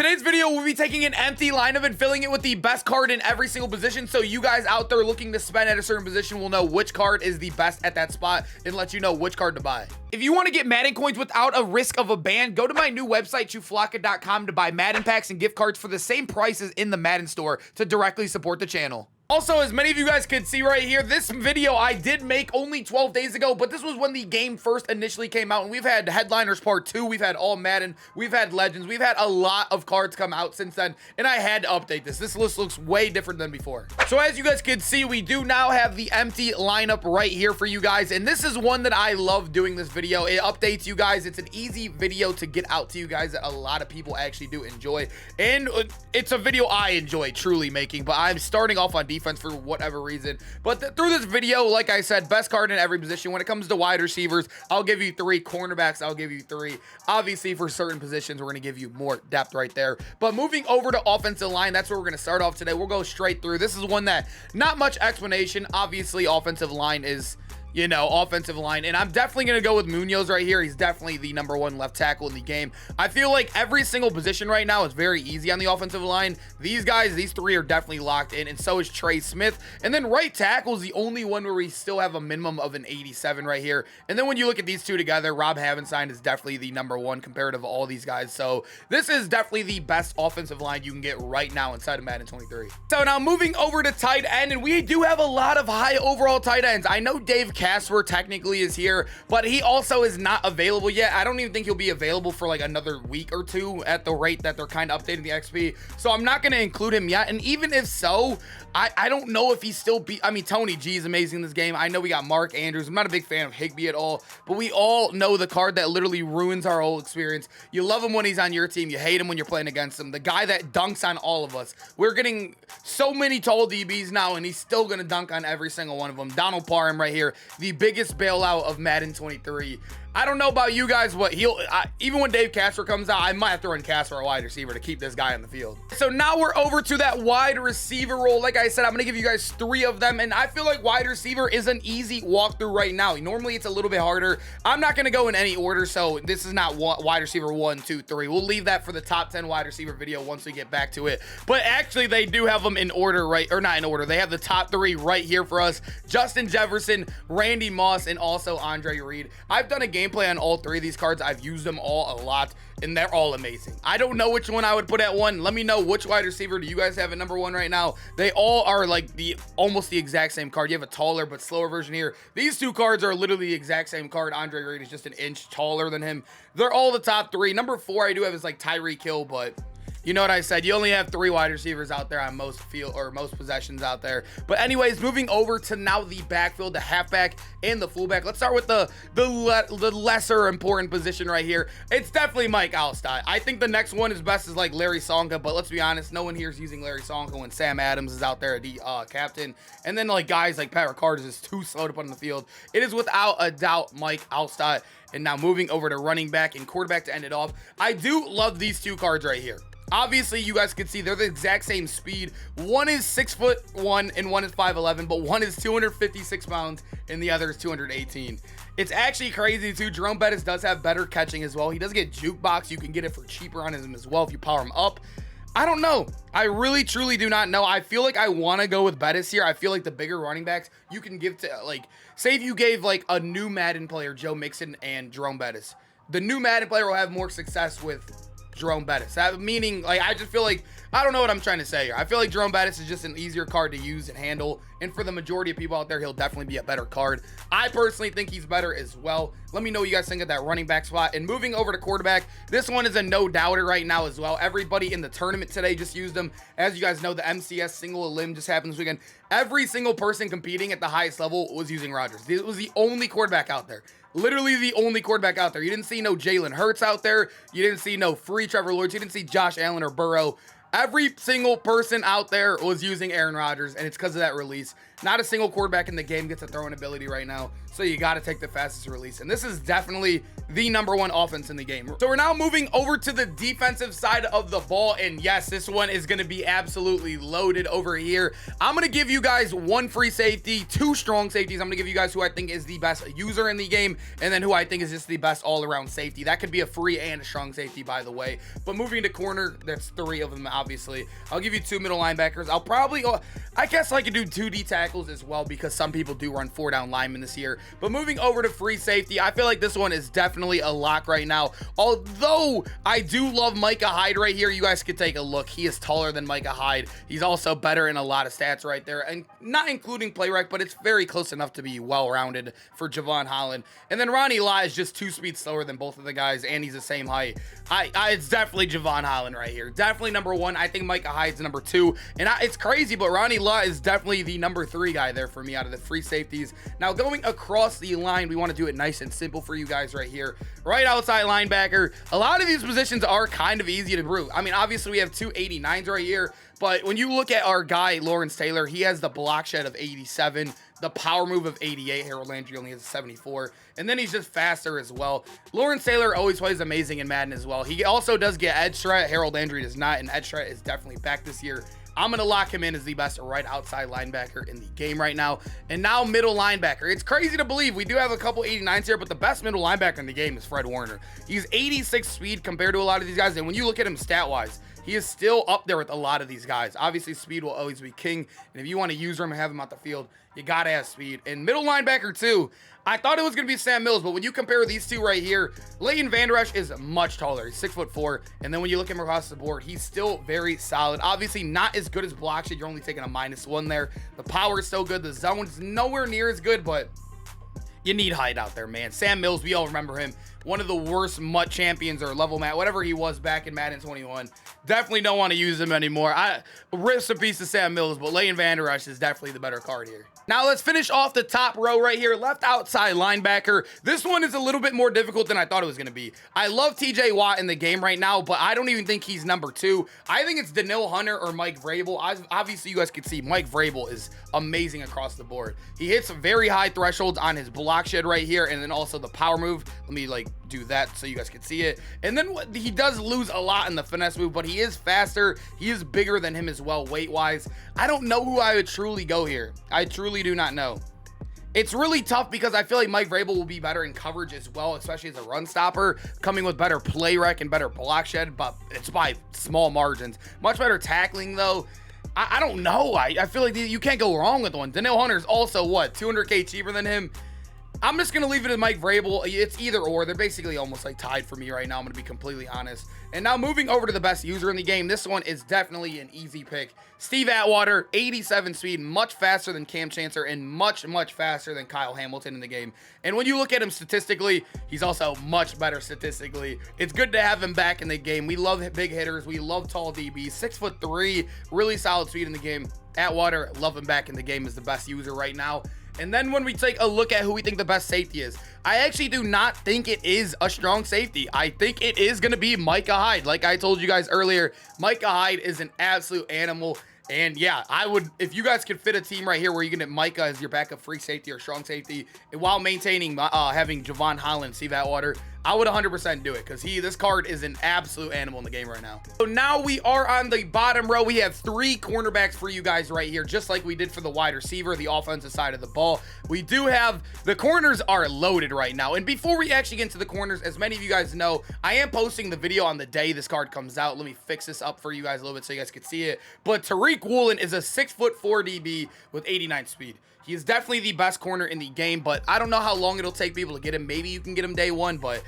today's video, we'll be taking an empty lineup and filling it with the best card in every single position. So you guys out there looking to spend at a certain position will know which card is the best at that spot and let you know which card to buy. If you want to get Madden coins without a risk of a ban, go to my new website, chuflaka.com, to buy Madden packs and gift cards for the same prices in the Madden store to directly support the channel. Also, as many of you guys can see right here, this video I did make only 12 days ago, but this was when the game first initially came out, and we've had Headliners Part 2, we've had All Madden, we've had Legends, we've had a lot of cards come out since then, and I had to update this. This list looks way different than before. So as you guys can see, we do now have the empty lineup right here for you guys, and this is one that I love doing this video. It updates you guys. It's an easy video to get out to you guys that a lot of people actually do enjoy, and it's a video I enjoy truly making, but I'm starting off on defense for whatever reason. But through this video, like I said, best card in every position. When it comes to wide receivers, I'll give you 3. Cornerbacks, I'll give you 3. Obviously, for certain positions, we're going to give you more depth right there. But moving over to offensive line, that's where we're going to start off today. We'll go straight through. This is one that not much explanation. Obviously, offensive line is, you know, offensive line. And I'm definitely going to go with Munoz right here. He's definitely the #1 left tackle in the game. I feel like every single position right now is very easy on the offensive line. These guys, these 3 are definitely locked in, and so is Trey Smith. And then right tackle is the only one where we still have a minimum of an 87 right here. And then when you look at these two together, Rob Havenstein is definitely the #1 comparative to all these guys. So this is definitely the best offensive line you can get right now inside of Madden 23. So now moving over to tight end, and we do have a lot of high overall tight ends. I know Dave Casper technically is here, but he also is not available yet. I don't even think he'll be available for like another week or 2 at the rate that they're kind of updating the XP. So I'm not going to include him yet. And even if so, I don't know if he's still I mean, Tony G is amazing in this game. I know we got Mark Andrews. I'm not a big fan of Higbee at all, but we all know the card that literally ruins our whole experience. You love him when he's on your team. You hate him when you're playing against him. The guy that dunks on all of us. We're getting so many tall DBs now, and he's still going to dunk on every single one of them. Donald Parham right here, the biggest bailout of Madden 23. I don't know about you guys, but even when Dave Casper comes out, I might have to run Casper a wide receiver to keep this guy on the field. So now we're over to that wide receiver role. Like I said, I'm going to give you guys 3 of them, and I feel like wide receiver is an easy walkthrough right now. Normally, it's a little bit harder. I'm not going to go in any order, so this is not wide receiver 1, 2, 3. We'll leave that for the top 10 wide receiver video once we get back to it. But actually, they do have them in order, right? Or not in order. They have the top 3 right here for us. Justin Jefferson, Randy Moss, and also Andre Reed. I've done a gameplay on all 3 of these cards. I've used them all a lot, and they're all amazing. I don't know which one I would put at 1. Let me know which wide receiver do you guys have at #1 right now. They all are like almost the exact same card. You have a taller but slower version here. These 2 cards are literally the exact same card. Andre Reed is just an inch taller than him. They're all the top 3. #4 I do have is like Tyreek Hill, but you know what I said. You only have 3 wide receivers out there on most most possessions out there. But anyways, moving over to now the backfield, the halfback and the fullback. Let's start with the lesser important position right here. It's definitely Mike Alstott. I think the next one is best is like Larry Sonka, but let's be honest, no one here is using Larry Sonka when Sam Adams is out there, the captain. And then like guys like Pat Ricard is too slow to put on the field. It is without a doubt Mike Alstott. And now moving over to running back and quarterback to end it off. I do love these 2 cards right here. Obviously, you guys can see they're the exact same speed. One is 6'1" and one is 5'11", but one is 256 pounds and the other is 218. It's actually crazy too. Jerome Bettis does have better catching as well. He does get jukebox. You can get it for cheaper on him as well if you power him up. I don't know. I really, truly do not know. I feel like I want to go with Bettis here. I feel like the bigger running backs you can give to, like, say if you gave like a new Madden player, Joe Mixon and Jerome Bettis. The new Madden player will have more success with Jerome Bettis. That meaning, like, I just feel like, I don't know what I'm trying to say here. I feel like Jerome Bettis is just an easier card to use and handle, and for the majority of people out there, he'll definitely be a better card. I personally think he's better as well. Let me know what you guys think of that running back spot. And moving over to quarterback, this one is a no-doubter right now as well. Everybody in the tournament today just used them. As you guys know, the MCS single elim just happened this weekend. Every single person competing at the highest level was using Rodgers. This was the only quarterback out there. Literally the only quarterback out there. You didn't see no Jalen Hurts out there. You didn't see no free Trevor Lawrence. You didn't see Josh Allen or Burrow. Every single person out there was using Aaron Rodgers, and it's because of that release. Not a single quarterback in the game gets a throwing ability right now, so you got to take the fastest release. And this is definitely the #1 offense in the game. So we're now moving over to the defensive side of the ball, and yes, this one is going to be absolutely loaded over here. I'm going to give you guys 1 free safety, 2 strong safeties. I'm going to give you guys who I think is the best user in the game, and then who I think is just the best all-around safety. That could be a free and a strong safety, by the way. But moving to corner, that's 3 of them, obviously. I'll give you 2 middle linebackers. I'll probably, I guess I could do 2 D tackles as well, because some people do run 4 down linemen this year. But moving over to free safety, I feel like this one is definitely a lock right now. Although I do love Micah Hyde right here. You guys could take a look. He is taller than Micah Hyde. He's also better in a lot of stats right there, and not including play rec, but it's very close enough to be well-rounded for Javon Holland. And then Ronnie Lott is just 2 speeds slower than both of the guys, and he's the same height. It's definitely Javon Holland right here. Definitely #1. I think Micah Hyde's #2. And it's crazy, but Ronnie Lott is definitely the #3 guy there for me out of the free safeties. Now, going across the line, we want to do it nice and simple for you guys right here. Right outside linebacker. A lot of these positions are kind of easy to brew. I mean, obviously, we have 2 89s right here. But when you look at our guy, Lawrence Taylor, he has the block shed of 87, the power move of 88. Harold Landry only has a 74. And then he's just faster as well. Lawrence Taylor always plays amazing in Madden as well. He also does get edge threat. Harold Landry does not, and edge threat is definitely back this year. I'm going to lock him in as the best right outside linebacker in the game right now. And now middle linebacker. It's crazy to believe we do have a couple 89s here, but the best middle linebacker in the game is Fred Warner. He's 86 speed compared to a lot of these guys. And when you look at him stat-wise, he is still up there with a lot of these guys. Obviously, speed will always be king. And if you want to use him and have him out the field, you got to have speed. And middle linebacker, too. I thought it was going to be Sam Mills, but when you compare these two right here, Leighton Vander Esch is much taller. He's 6'4". And then when you look at him across the board, he's still very solid. Obviously, not as good as block shed. You're only taking a -1 there. The power is so good. The zone is nowhere near as good, but you need height out there, man. Sam Mills, we all remember him. One of the worst MUT champions or level mat, whatever he was back in Madden 21. Definitely don't want to use him anymore. Rips a piece of Sam Mills, but Leighton Vander Esch is definitely the better card here. Now let's finish off the top row right here. Left outside linebacker. This one is a little bit more difficult than I thought it was going to be. I love TJ Watt in the game right now, but I don't even think he's #2. I think it's Danielle Hunter or Mike Vrabel. Obviously, you guys can see Mike Vrabel is amazing across the board. He hits very high thresholds on his block shed right here, and then also the power move. Let me do that so you guys can see it. And then he does lose a lot in the finesse move, but he is faster. He is bigger than him as well weight-wise. I don't know who I would truly go here. I truly do not know. It's really tough because I feel like Mike Vrabel will be better in coverage as well, especially as a run stopper, coming with better play rec and better block shed, but it's by small margins. Much better tackling, though. I don't know. I feel like you can't go wrong with one. Danielle Hunter's also, what, 200K cheaper than him? I'm just going to leave it at Mike Vrabel. It's either or. They're basically almost tied for me right now. I'm going to be completely honest. And now moving over to the best user in the game. This one is definitely an easy pick. Steve Atwater, 87 speed, much faster than Cam Chancellor and much, much faster than Kyle Hamilton in the game. And when you look at him statistically, he's also much better statistically. It's good to have him back in the game. We love big hitters. We love tall DBs. 6'3", really solid speed in the game. Atwater, love him back in the game, is the best user right now. And then when we take a look at who we think the best safety is, I actually do not think it is a strong safety. I think it is going to be Micah Hyde. Like I told you guys earlier, Micah Hyde is an absolute animal. And yeah, I would, if you guys could fit a team right here where you can get Micah as your backup free safety or strong safety, and while maintaining having Javon Holland, Steve Atwater, I would 100% do it because this card is an absolute animal in the game right now. So now we are on the bottom row. We have 3 cornerbacks for you guys right here, just like we did for the wide receiver, the offensive side of the ball. We do have, the corners are loaded right now. And before we actually get into the corners, as many of you guys know, I am posting the video on the day this card comes out. Let me fix this up for you guys a little bit so you guys can see it. But Tariq Woolen is a 6'4" DB with 89 speed. He is definitely the best corner in the game, but I don't know how long it'll take people to get him. Maybe you can get him day 1, but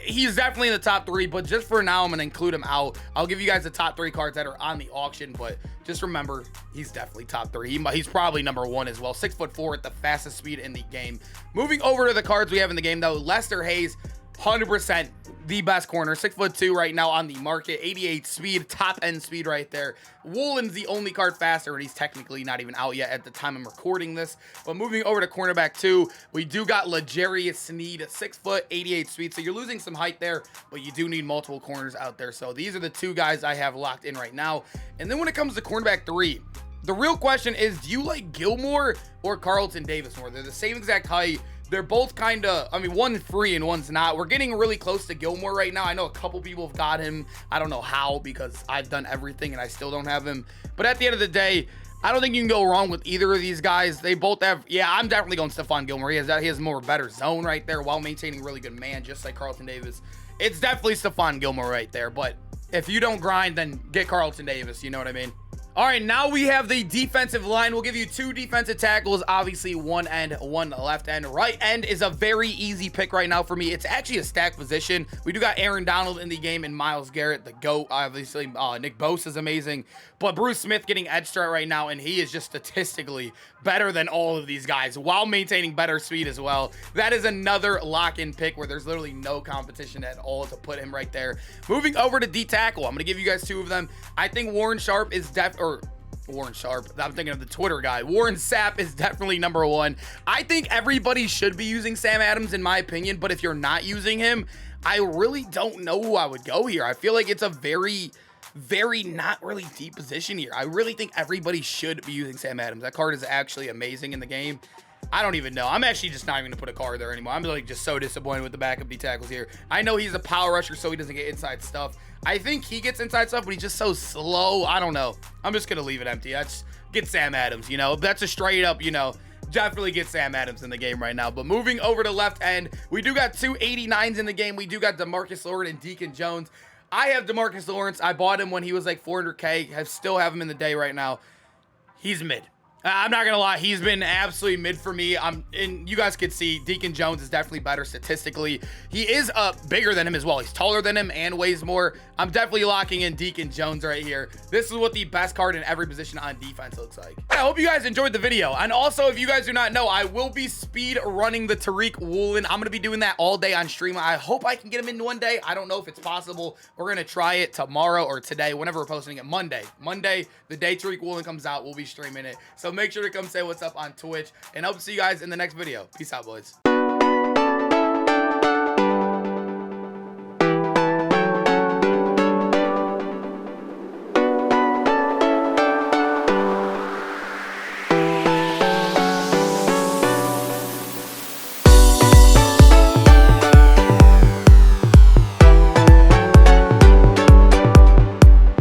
he's definitely in the top 3. But just for now, I'm going to include him out. I'll give you guys the top 3 cards that are on the auction, but just remember, he's definitely top 3. He's probably #1 as well. 6'4" at the fastest speed in the game. Moving over to the cards we have in the game, though, Lester Hayes, 100% the best corner, 6'2" right now on the market, 88 speed, top end speed right there. Woolen's the only card faster, and he's technically not even out yet at the time I'm recording this. But moving over to cornerback 2, we do got L'Jarius Sneed, 6 foot, 88 speed. So you're losing some height there, but you do need multiple corners out there. So these are the 2 guys I have locked in right now. And then when it comes to cornerback 3, the real question is, do you like Gilmore or Carlton Davis more? They're the same exact height, They're both kind of, I mean, one's free and one's not. We're getting really close to Gilmore right now. I know a couple people have got him. I don't know how, because I've done everything and I still don't have him. But at the end of the day, I don't think you can go wrong with either of these guys. They both have, yeah, I'm definitely going Stephon Gilmore. He has more better zone right there while maintaining really good man, just like Carlton Davis. It's definitely Stephon Gilmore right there. But if you don't grind, then get Carlton Davis. You know what I mean? All right, now we have the defensive line. We'll give you 2 defensive tackles, obviously one end, one left end. Right end is a very easy pick right now for me. It's actually a stack position. We do got Aaron Donald in the game and Myles Garrett, the GOAT. Obviously, Nick Bosa is amazing. But Bruce Smith getting edge start right now, and he is just statistically better than all of these guys while maintaining better speed as well. That is another lock-in pick where there's literally no competition at all to put him right there. Moving over to D tackle, I'm going to give you guys 2 of them. I think Warren Sharp is Warren Sharp. I'm thinking of the Twitter guy. Warren Sapp is definitely number 1. I think everybody should be using Sam Adams in my opinion, but if you're not using him, I really don't know who I would go here. I feel like it's a very not really deep position here. I really think everybody should be using Sam Adams. That card is actually amazing in the game. I don't even know. I'm actually just not even gonna put a card there anymore. I'm like just so disappointed with the backup D tackles here. I know he's a power rusher, so he doesn't get inside stuff. I think he gets inside stuff, but he's just so slow. I don't know. I'm just gonna leave it empty. That's get Sam Adams, you know. That's a straight up, you know, definitely get Sam Adams in the game right now. But moving over to left end, we do got 2 89s in the game. We do got DeMarcus Lawrence and Deacon Jones. I have DeMarcus Lawrence. I bought him when he was like 400K. I still have him in the day right now. He's mid. I'm not gonna lie, he's been absolutely mid for me. And you guys could see Deacon Jones is definitely better statistically. He is bigger than him as well. He's taller than him and weighs more. I'm definitely locking in Deacon Jones right here. This is what the best card in every position on defense looks like. I hope you guys enjoyed the video. And also, if you guys do not know, I will be speed running the Tariq Woolen. I'm gonna be doing that all day on stream. I hope I can get him in one day. I don't know if it's possible. We're gonna try it tomorrow or today, whenever we're posting it. Monday, the day Tariq Woolen comes out, we'll be streaming it. So make sure to come say what's up on Twitch, and hope to see you guys in the next video. Peace out, boys.